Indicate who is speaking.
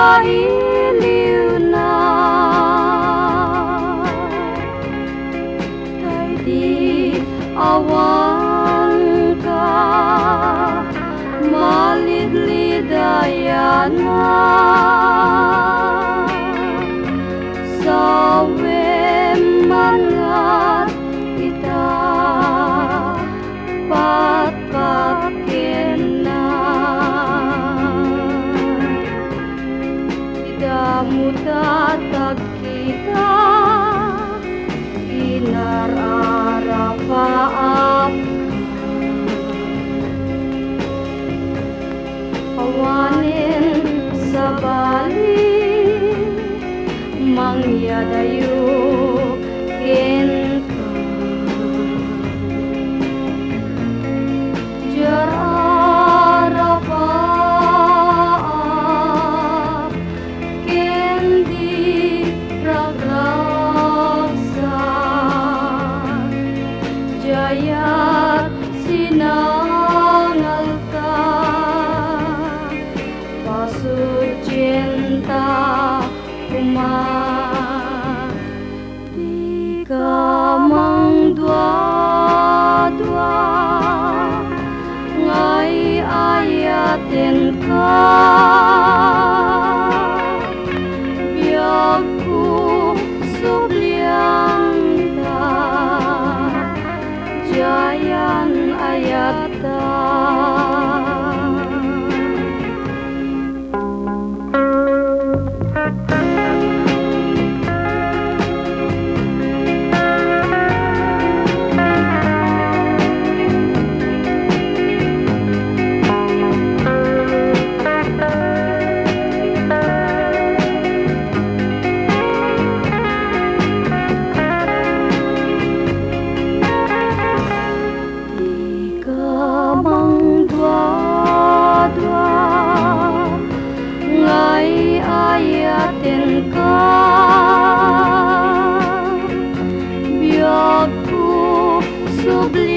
Speaker 1: mailiw na, kay di awan ka malidlidayan na. Sawe mangat ita patpakin na, idamutatag kita inararapaap, awanin sa bali mangyadayo kenta. Jararapaap kendi ragragsak, jayat sinangalta pasud cinta kuma. Di ka mang dua-dua ngay ayatin ka, biag ko subliang ta jayan ayata. Ngay ayatin ka, biag ko subli